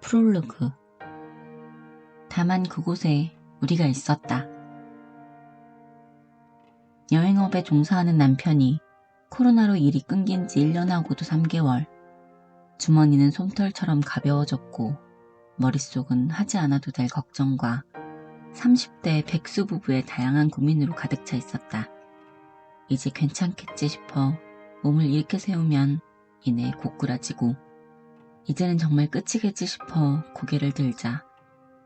프롤로그. 다만 그곳에 우리가 있었다. 여행업에 종사하는 남편이 코로나로 일이 끊긴 지 1년하고도 3개월. 주머니는 솜털처럼 가벼워졌고 머릿속은 하지 않아도 될 걱정과 30대 백수 부부의 다양한 고민으로 가득 차 있었다. 이제 괜찮겠지 싶어 몸을 이렇게 세우면 이내 고꾸라지고 이제는 정말 끝이겠지 싶어 고개를 들자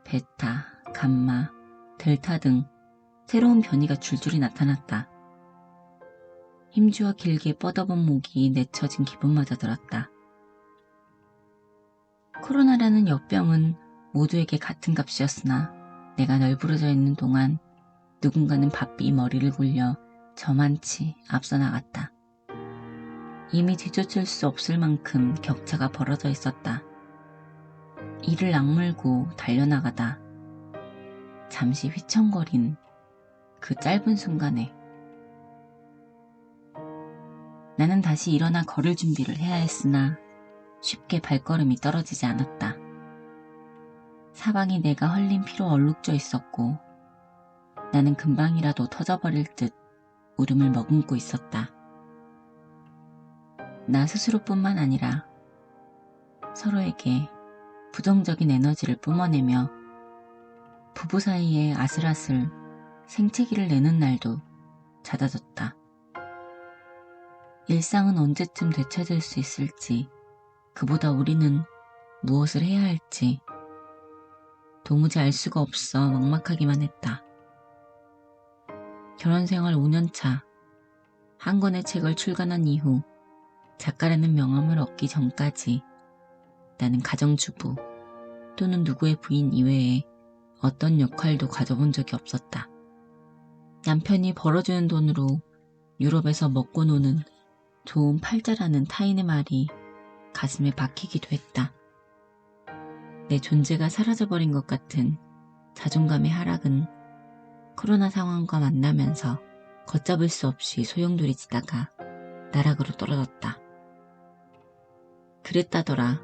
베타, 감마, 델타 등 새로운 변이가 줄줄이 나타났다. 힘주어 길게 뻗어본 목이 내쳐진 기분마저 들었다. 코로나라는 역병은 모두에게 같은 값이었으나 내가 널브러져 있는 동안 누군가는 바삐 머리를 굴려 저만치 앞서 나갔다. 이미 뒤쫓을 수 없을 만큼 격차가 벌어져 있었다. 이를 악물고 달려나가다 잠시 휘청거린 그 짧은 순간에 나는 다시 일어나 걸을 준비를 해야 했으나 쉽게 발걸음이 떨어지지 않았다. 사방이 내가 헐린 피로 얼룩져 있었고 나는 금방이라도 터져버릴 듯 울음을 머금고 있었다. 나 스스로뿐만 아니라 서로에게 부정적인 에너지를 뿜어내며 부부 사이에 아슬아슬 생채기를 내는 날도 잦아졌다. 일상은 언제쯤 되찾을 수 있을지, 그보다 우리는 무엇을 해야 할지 도무지 알 수가 없어 막막하기만 했다. 결혼생활 5년차, 한 권의 책을 출간한 이후 작가라는 명함을 얻기 전까지 나는 가정주부 또는 누구의 부인 이외에 어떤 역할도 가져본 적이 없었다. 남편이 벌어주는 돈으로 유럽에서 먹고 노는 좋은 팔자라는 타인의 말이 가슴에 박히기도 했다. 내 존재가 사라져버린 것 같은 자존감의 하락은 코로나 상황과 만나면서 걷잡을 수 없이 소용돌이치다가 나락으로 떨어졌다. 그랬다더라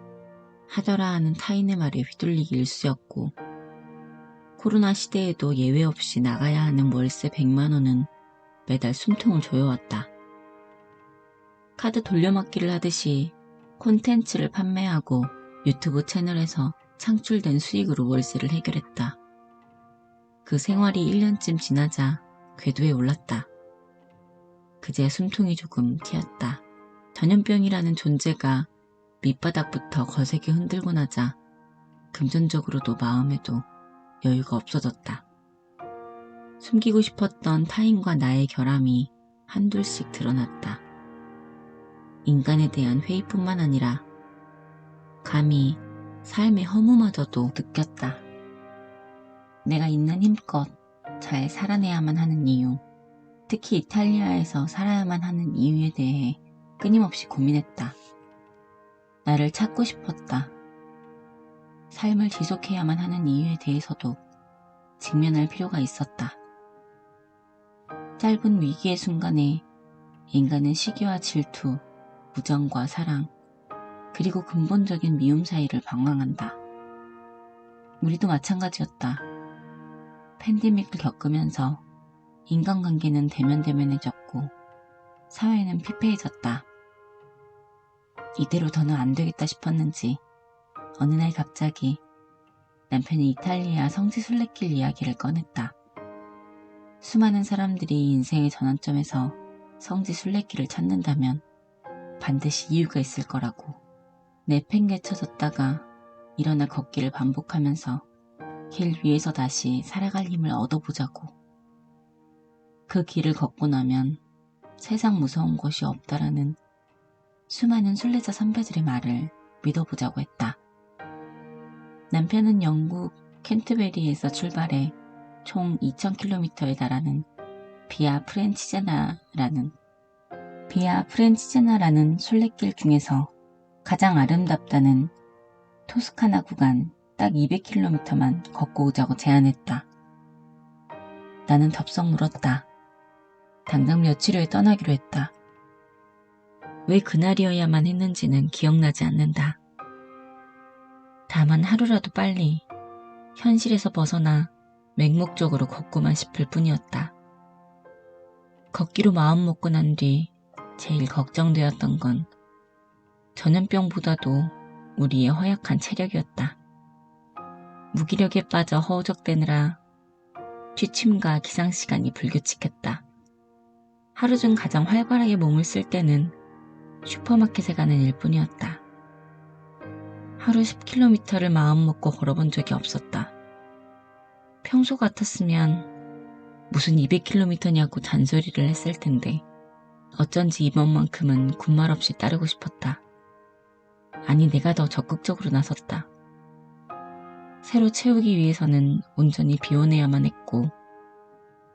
하더라 하는 타인의 말에 휘둘리기 일쑤였고 코로나 시대에도 예외 없이 나가야 하는 월세 100만원은 매달 숨통을 조여왔다. 카드 돌려막기를 하듯이 콘텐츠를 판매하고 유튜브 채널에서 창출된 수익으로 월세를 해결했다. 그 생활이 1년쯤 지나자 궤도에 올랐다. 그제 숨통이 조금 튀었다. 전염병이라는 존재가 밑바닥부터 거세게 흔들고 나자 금전적으로도 마음에도 여유가 없어졌다. 숨기고 싶었던 타인과 나의 결함이 한둘씩 드러났다. 인간에 대한 회의뿐만 아니라 감히 삶의 허무마저도 느꼈다. 내가 있는 힘껏 잘 살아내야만 하는 이유, 특히 이탈리아에서 살아야만 하는 이유에 대해 끊임없이 고민했다. 나를 찾고 싶었다. 삶을 지속해야만 하는 이유에 대해서도 직면할 필요가 있었다. 짧은 위기의 순간에 인간은 시기와 질투, 우정과 사랑, 그리고 근본적인 미움 사이를 방황한다. 우리도 마찬가지였다. 팬데믹을 겪으면서 인간관계는 대면대면해졌고 사회는 피폐해졌다. 이대로 더는 안 되겠다 싶었는지 어느 날 갑자기 남편이 이탈리아 성지 순례길 이야기를 꺼냈다. 수많은 사람들이 인생의 전환점에서 성지 순례길을 찾는다면 반드시 이유가 있을 거라고. 내팽개쳐졌다가 일어나 걷기를 반복하면서 길 위에서 다시 살아갈 힘을 얻어보자고. 그 길을 걷고 나면 세상 무서운 것이 없다라는 수많은 순례자 선배들의 말을 믿어보자고 했다. 남편은 영국 캔트베리에서 출발해 총 2000km에 달하는 비아 프렌치제나라는 순례길 중에서 가장 아름답다는 토스카나 구간 딱 200km만 걷고 오자고 제안했다. 나는 덥석 물었다. 당장 며칠 후에 떠나기로 했다. 왜 그날이어야만 했는지는 기억나지 않는다. 다만 하루라도 빨리 현실에서 벗어나 맹목적으로 걷고만 싶을 뿐이었다. 걷기로 마음 먹고 난 뒤 제일 걱정되었던 건 전염병보다도 우리의 허약한 체력이었다. 무기력에 빠져 허우적대느라 취침과 기상시간이 불규칙했다. 하루 중 가장 활발하게 몸을 쓸 때는 슈퍼마켓에 가는 일뿐이었다. 하루 10km를 마음먹고 걸어본 적이 없었다. 평소 같았으면 무슨 200km냐고 잔소리를 했을 텐데 어쩐지 이번만큼은 군말 없이 따르고 싶었다. 아니, 내가 더 적극적으로 나섰다. 새로 채우기 위해서는 온전히 비워내야만 했고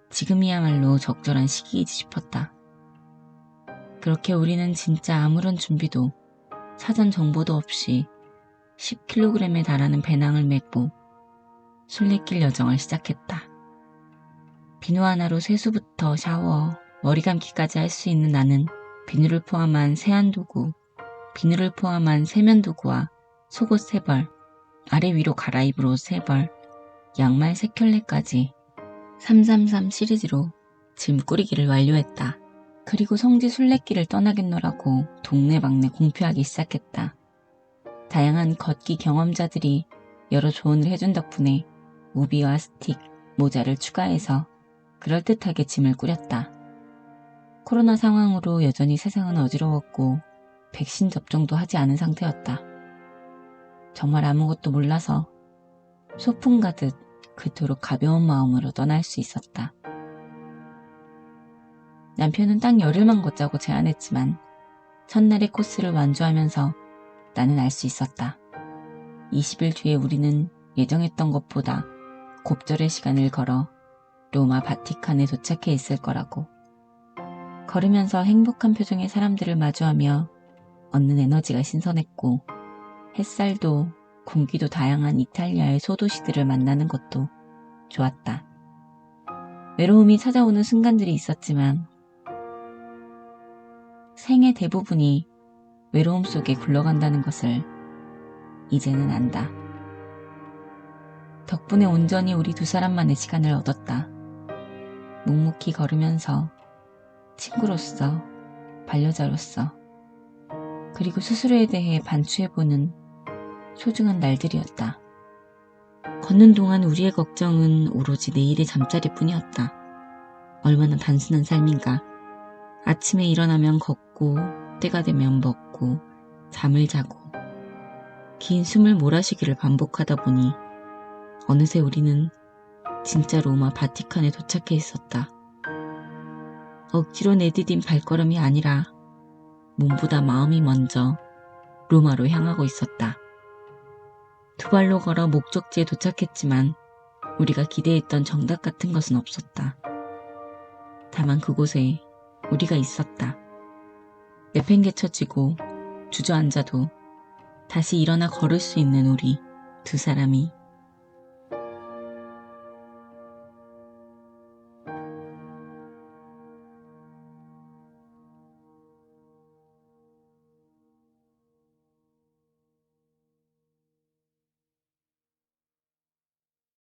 지금이야말로 적절한 시기이지 싶었다. 그렇게 우리는 진짜 아무런 준비도 사전 정보도 없이 10kg에 달하는 배낭을 메고 순례길 여정을 시작했다. 비누 하나로 세수부터 샤워, 머리 감기까지 할 수 있는 나는 비누를 포함한 세안도구, 비누를 포함한 세면도구와 속옷 3벌, 아래 위로 갈아입을 옷 3벌, 양말 3켤레까지 333 시리즈로 짐 꾸리기를 완료했다. 그리고 성지 순례길을 떠나겠노라고 동네방네 공표하기 시작했다. 다양한 걷기 경험자들이 여러 조언을 해준 덕분에 우비와 스틱, 모자를 추가해서 그럴듯하게 짐을 꾸렸다. 코로나 상황으로 여전히 세상은 어지러웠고 백신 접종도 하지 않은 상태였다. 정말 아무것도 몰라서 소풍 가듯 그토록 가벼운 마음으로 떠날 수 있었다. 남편은 딱 열흘만 걷자고 제안했지만 첫날의 코스를 완주하면서 나는 알 수 있었다. 20일 뒤에 우리는 예정했던 것보다 곱절의 시간을 걸어 로마 바티칸에 도착해 있을 거라고. 걸으면서 행복한 표정의 사람들을 마주하며 얻는 에너지가 신선했고 햇살도 공기도 다양한 이탈리아의 소도시들을 만나는 것도 좋았다. 외로움이 찾아오는 순간들이 있었지만 생의 대부분이 외로움 속에 굴러간다는 것을 이제는 안다. 덕분에 온전히 우리 두 사람만의 시간을 얻었다. 묵묵히 걸으면서 친구로서, 반려자로서, 그리고 스스로에 대해 반추해보는 소중한 날들이었다. 걷는 동안 우리의 걱정은 오로지 내일의 잠자리뿐이었다. 얼마나 단순한 삶인가. 아침에 일어나면 걷고, 때가 되면 먹고, 잠을 자고, 긴 숨을 몰아쉬기를 반복하다 보니 어느새 우리는 진짜 로마 바티칸에 도착해 있었다. 억지로 내디딘 발걸음이 아니라 몸보다 마음이 먼저 로마로 향하고 있었다. 두 발로 걸어 목적지에 도착했지만 우리가 기대했던 정답 같은 것은 없었다. 다만 그곳에 우리가 있었다. 내팽개쳐지고 주저앉아도 다시 일어나 걸을 수 있는 우리 두 사람이